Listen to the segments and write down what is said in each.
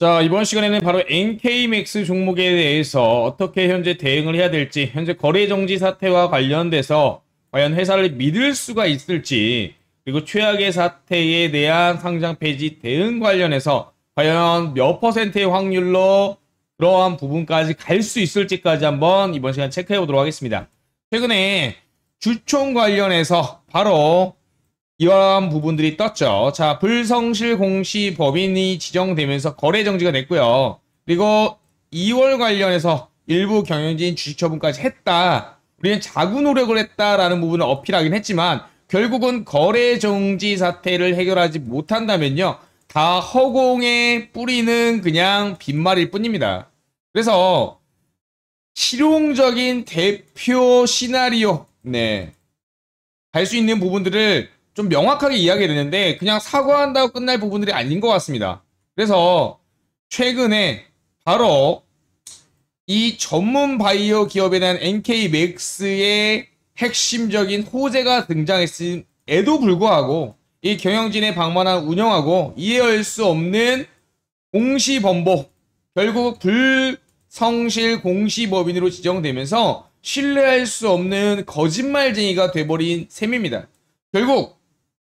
자, 이번 시간에는 바로 NK맥스 종목에 대해서 어떻게 현재 대응을 해야 될지, 현재 거래 정지 사태와 관련돼서 과연 회사를 믿을 수가 있을지, 그리고 최악의 사태에 대한 상장 폐지 대응 관련해서 과연 몇 퍼센트의 확률로 그러한 부분까지 갈 수 있을지까지 한번 이번 시간 체크해 보도록 하겠습니다. 최근에 주총 관련해서 바로 이러한 부분들이 떴죠. 자, 불성실 공시 법인이 지정되면서 거래 정지가 됐고요. 그리고 2월 관련해서 일부 경영진 주식 처분까지 했다. 우리는 자구 노력을 했다라는 부분을 어필하긴 했지만 결국은 거래 정지 사태를 해결하지 못한다면요, 다 허공에 뿌리는 그냥 빈말일 뿐입니다. 그래서 실용적인 대표 시나리오, 갈 수 있는 부분들을 좀 명확하게 이야기해야 되는데 그냥 사과한다고 끝날 부분들이 아닌 것 같습니다. 그래서 최근에 바로 이 전문 바이오 기업에 대한 NK맥스의 핵심적인 호재가 등장했음에도 불구하고 이 경영진의 방만한 운영하고 이해할 수 없는 공시번복, 결국 불성실 공시법인으로 지정되면서 신뢰할 수 없는 거짓말쟁이가 돼버린 셈입니다. 결국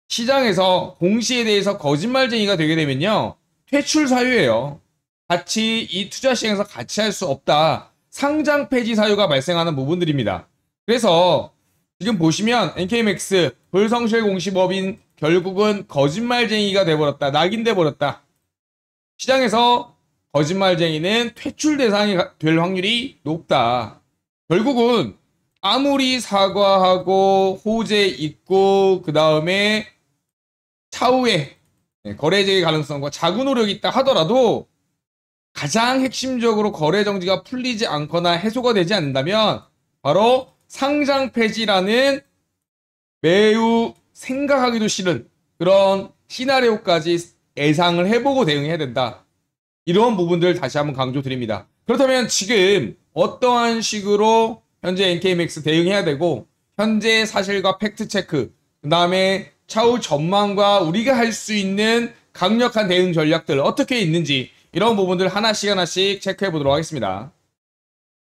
시장에서 공시에 대해서 거짓말쟁이가 되게 되면요, 퇴출 사유예요. 같이 이 투자 시장에서 같이 할 수 없다. 상장 폐지 사유가 발생하는 부분들입니다. 그래서 지금 보시면 NK맥스 불성실 공시법인 결국은 거짓말쟁이가 돼버렸다. 낙인 돼버렸다. 시장에서 거짓말쟁이는 퇴출 대상이 될 확률이 높다. 결국은 아무리 사과하고 호재 있고 그 다음에 차후에 거래 재개 가능성과 자구 노력이 있다 하더라도 가장 핵심적으로 거래 정지가 풀리지 않거나 해소가 되지 않는다면 바로 상장 폐지라는 매우 생각하기도 싫은 그런 시나리오까지 예상을 해보고 대응해야 된다. 이런 부분들 다시 한번 강조드립니다. 그렇다면 지금 어떠한 식으로 현재 NK맥스 대응해야 되고, 현재 사실과 팩트체크, 그 다음에 차후 전망과 우리가 할 수 있는 강력한 대응 전략들 어떻게 있는지 이런 부분들 하나씩 하나씩 체크해 보도록 하겠습니다.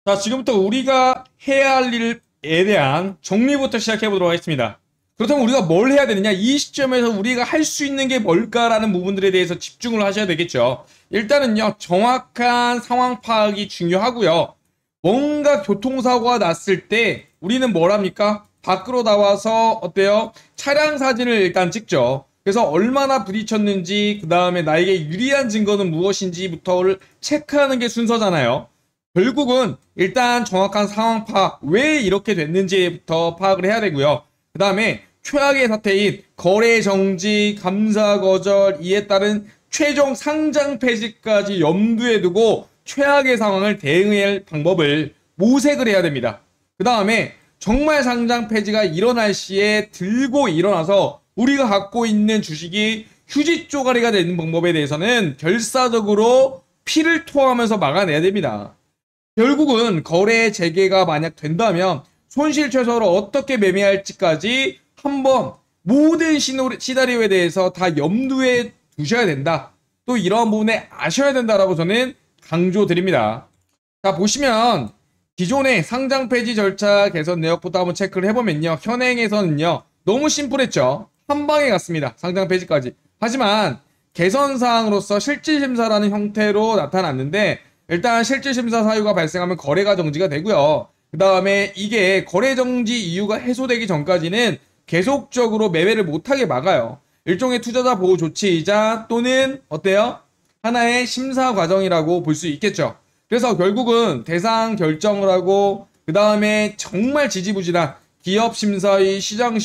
자, 지금부터 우리가 해야 할 일에 대한 정리부터 시작해 보도록 하겠습니다. 그렇다면 우리가 뭘 해야 되느냐, 이 시점에서 우리가 할 수 있는 게 뭘까라는 부분들에 대해서 집중을 하셔야 되겠죠. 일단은요, 정확한 상황 파악이 중요하고요. 뭔가 교통사고가 났을 때 우리는 뭘 합니까? 밖으로 나와서 어때요? 차량 사진을 일단 찍죠. 그래서 얼마나 부딪혔는지, 그 다음에 나에게 유리한 증거는 무엇인지부터를 체크하는 게 순서잖아요. 결국은 일단 정확한 상황 파악, 왜 이렇게 됐는지부터 파악을 해야 되고요. 그 다음에 최악의 사태인 거래 정지, 감사 거절, 이에 따른 최종 상장 폐지까지 염두에 두고 최악의 상황을 대응할 방법을 모색을 해야 됩니다. 그 다음에 정말 상장 폐지가 일어날 시에 들고 일어나서 우리가 갖고 있는 주식이 휴지 쪼가리가 되는 방법에 대해서는 결사적으로 피를 토하면서 막아내야 됩니다. 결국은 거래 재개가 만약 된다면 손실 최소로 어떻게 매매할지까지 한번 모든 시나리오에 대해서 다 염두에 두셔야 된다. 또 이러한 부분에 아셔야 된다라고 저는 강조드립니다. 자, 보시면 기존의 상장 폐지 절차 개선 내역부터 한번 체크를 해보면요, 현행에서는요 너무 심플했죠. 한 방에 갔습니다. 상장 폐지까지. 하지만 개선사항으로서 실질심사라는 형태로 나타났는데, 일단 실질심사 사유가 발생하면 거래가 정지가 되고요. 그 다음에 이게 거래 정지 이유가 해소되기 전까지는 계속적으로 매매를 못하게 막아요. 일종의 투자자 보호 조치이자 또는 어때요? 하나의 심사 과정이라고 볼 수 있겠죠. 그래서 결국은 대상 결정을 하고, 그 다음에 정말 지지부진한 기업 심사위, 시장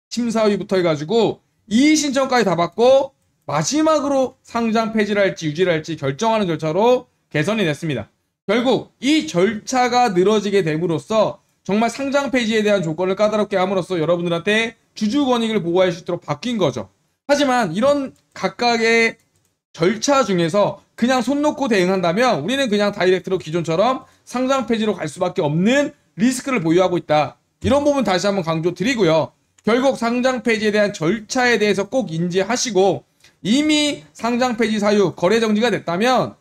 심사위부터 해가지고 이의 신청까지 다 받고 마지막으로 상장 폐지를 할지 유지를 할지 결정하는 절차로 개선이 됐습니다. 결국 이 절차가 늘어지게 됨으로써 정말 상장 폐지에 대한 조건을 까다롭게 함으로써 여러분들한테 주주 권익을 보호할 수 있도록 바뀐 거죠. 하지만 이런 각각의 절차 중에서 그냥 손 놓고 대응한다면 우리는 그냥 다이렉트로 기존처럼 상장 폐지로 갈 수밖에 없는 리스크를 보유하고 있다. 이런 부분 다시 한번 강조드리고요. 결국 상장 폐지에 대한 절차에 대해서 꼭 인지하시고, 이미 상장 폐지 사유, 거래 정지가 됐다면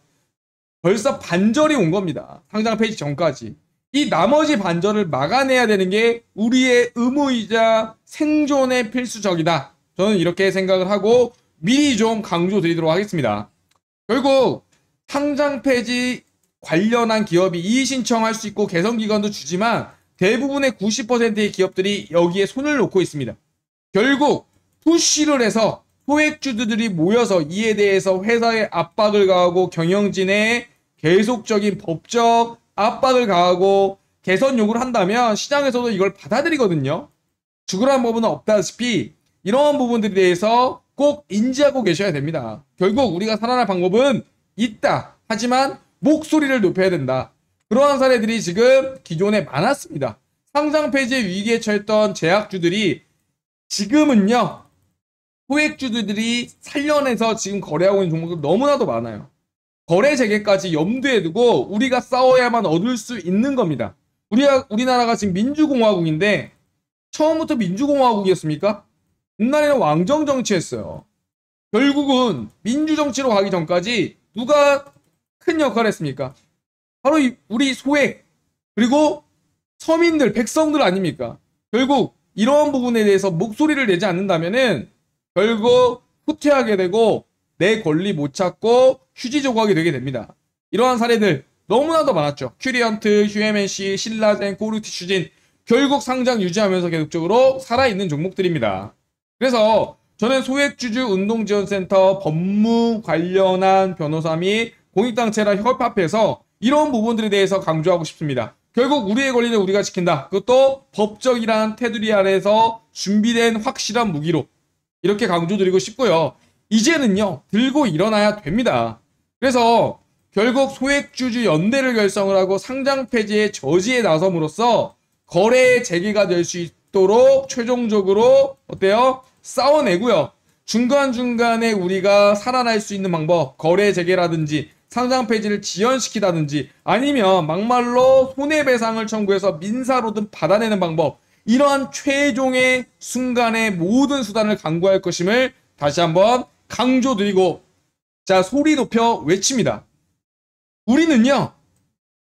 벌써 반절이 온 겁니다. 상장 폐지 전까지. 이 나머지 반절을 막아내야 되는 게 우리의 의무이자 생존의 필수적이다. 저는 이렇게 생각을 하고 미리 좀 강조드리도록 하겠습니다. 결국 상장 폐지 관련한 기업이 이의 신청할 수 있고 개선기간도 주지만 대부분의 90%의 기업들이 여기에 손을 놓고 있습니다. 결국 푸시를 해서 소액주주들이 모여서 이에 대해서 회사에 압박을 가하고 경영진에 계속적인 법적 압박을 가하고 개선 요구를 한다면 시장에서도 이걸 받아들이거든요. 죽으라는 법은 없다시피 이런 부분들에 대해서 꼭 인지하고 계셔야 됩니다. 결국 우리가 살아날 방법은 있다. 하지만 목소리를 높여야 된다. 그러한 사례들이 지금 기존에 많았습니다. 상장 폐지 위기에 처했던 제약주들이 지금은요. 소액주들이 살려내서 지금 거래하고 있는 종목들 너무나도 많아요. 거래 재개까지 염두에 두고 우리가 싸워야만 얻을 수 있는 겁니다. 우리나라가 지금 민주공화국인데 처음부터 민주공화국이었습니까? 옛날에는 왕정 정치였어요. 결국은 민주정치로 가기 전까지 누가 큰 역할을 했습니까? 바로 우리 소액 그리고 서민들, 백성들 아닙니까? 결국 이러한 부분에 대해서 목소리를 내지 않는다면은 결국 후퇴하게 되고 내 권리 못 찾고 휴지 조각이 되게 됩니다. 이러한 사례들 너무나도 많았죠. 큐리언트, 휴에맨시, 신라젠, 꼬르티슈진 결국 상장 유지하면서 계속적으로 살아있는 종목들입니다. 그래서 저는 소액주주 운동지원센터 법무 관련한 변호사 및 공익단체랑 협합해서 이런 부분들에 대해서 강조하고 싶습니다. 결국 우리의 권리는 우리가 지킨다. 그것도 법적이란 테두리 아래에서 준비된 확실한 무기로 이렇게 강조드리고 싶고요. 이제는요. 들고 일어나야 됩니다. 그래서 결국 소액주주 연대를 결성을 하고 상장 폐지의 저지에 나섬으로써 거래 재개가 될 수 있도록 최종적으로 어때요? 싸워내고요. 중간중간에 우리가 살아날 수 있는 방법, 거래 재개라든지 상장 폐지를 지연시키다든지 아니면 막말로 손해배상을 청구해서 민사로든 받아내는 방법, 이러한 최종의 순간의 모든 수단을 강구할 것임을 다시 한번 강조드리고 자 소리 높여 외칩니다. 우리는요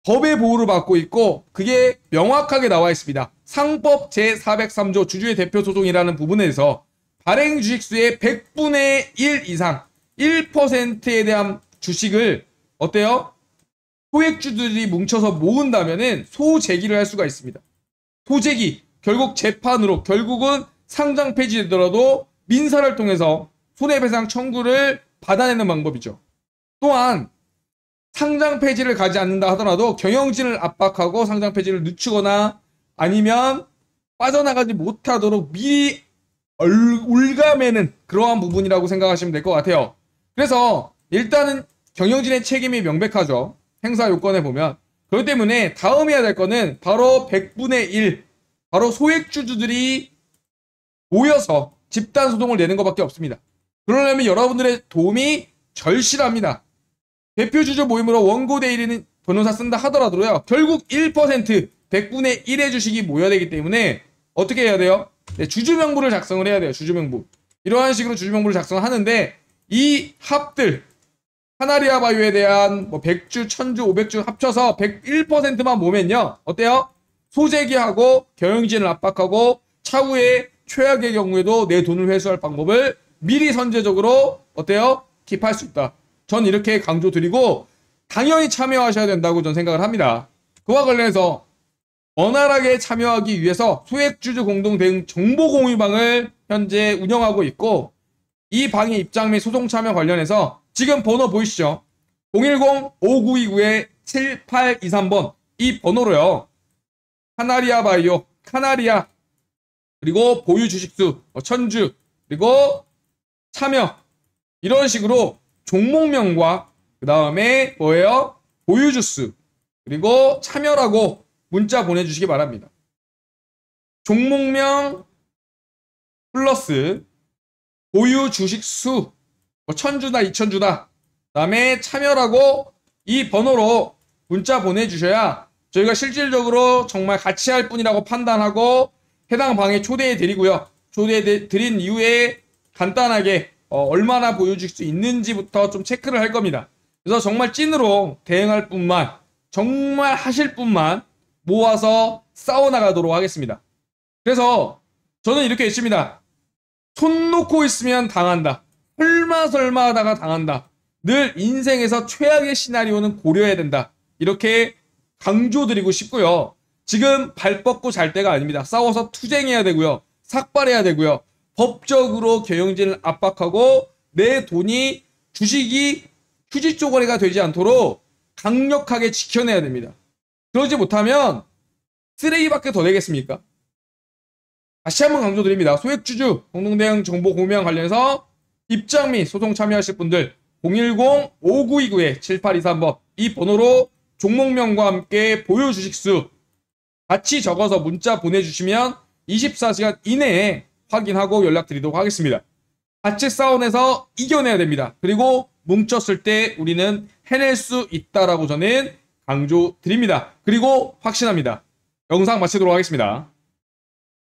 법의 보호를 받고 있고 그게 명확하게 나와 있습니다. 상법 제403조 주주의 대표 소송이라는 부분에서 발행 주식수의 100분의 1 이상 1%에 대한 주식을 어때요? 소액주들이 뭉쳐서 모은다면은 소재기를 할 수가 있습니다. 소재기 결국 재판으로 결국은 상장 폐지되더라도 민사를 통해서 손해배상 청구를 받아내는 방법이죠. 또한 상장 폐지를 가지 않는다 하더라도 경영진을 압박하고 상장 폐지를 늦추거나 아니면 빠져나가지 못하도록 미리 올가매는 그러한 부분이라고 생각하시면 될 것 같아요. 그래서 일단은 경영진의 책임이 명백하죠. 행사 요건에 보면. 그렇기 때문에 다음 해야 될 거는 바로 100분의 1 바로 소액주주들이 모여서 집단소송을 내는 것밖에 없습니다. 그러려면 여러분들의 도움이 절실합니다. 대표주주 모임으로 원고 대리인 변호사 쓴다 하더라도요. 결국 1% 100분의 1의 주식이 모여야 되기 때문에 어떻게 해야 돼요? 네, 주주명부를 작성을 해야 돼요. 주주명부. 이러한 식으로 주주명부를 작성을 하는데 이 합들 카나리아 바이오에 대한 뭐 100주, 1000주, 500주 합쳐서 101%만 모으면요. 어때요? 소재기하고 경영진을 압박하고 차후에 최악의 경우에도 내 돈을 회수할 방법을 미리 선제적으로 어때요? 킵할 수 있다. 전 이렇게 강조드리고 당연히 참여하셔야 된다고 전 생각을 합니다. 그와 관련해서 원활하게 참여하기 위해서 소액주주 공동대응 정보공유방을 현재 운영하고 있고 이 방의 입장 및 소송 참여 관련해서 지금 번호 보이시죠? 010-5929-7823번 이 번호로요. 카나리아 바이오, 카나리아 그리고 보유 주식수 1000주 그리고 참여 이런 식으로 종목명과 그 다음에 뭐예요? 보유 주수 그리고 참여라고 문자 보내주시기 바랍니다. 종목명 플러스 보유 주식수 1000주다 2000주다 그 다음에 참여라고 이 번호로 문자 보내주셔야 저희가 실질적으로 정말 같이 할 분이라고 판단하고 해당 방에 초대해 드리고요. 초대해 드린 이후에 간단하게 얼마나 보여줄 수 있는지부터 좀 체크를 할 겁니다. 그래서 정말 찐으로 대응할 뿐만, 정말 하실 뿐만 모아서 싸워나가도록 하겠습니다. 그래서 저는 이렇게 했습니다. 손 놓고 있으면 당한다. 설마 하다가 당한다. 늘 인생에서 최악의 시나리오는 고려해야 된다. 이렇게 강조드리고 싶고요. 지금 발 뻗고 잘 때가 아닙니다. 싸워서 투쟁해야 되고요. 삭발해야 되고요. 법적으로 경영진을 압박하고 내 돈이 주식이 휴지 쪼가리가 되지 않도록 강력하게 지켜내야 됩니다. 그러지 못하면 쓰레기밖에 더 되겠습니까? 다시 한번 강조드립니다. 소액주주 공동대응 정보 공유와 관련해서 입장 및 소송 참여하실 분들 010-5929-7823번 이 번호로 종목명과 함께 보유 주식수 같이 적어서 문자 보내주시면 24시간 이내에 확인하고 연락드리도록 하겠습니다. 같이 싸워내서 이겨내야 됩니다. 그리고 뭉쳤을 때 우리는 해낼 수 있다라고 저는 강조드립니다. 그리고 확신합니다. 영상 마치도록 하겠습니다.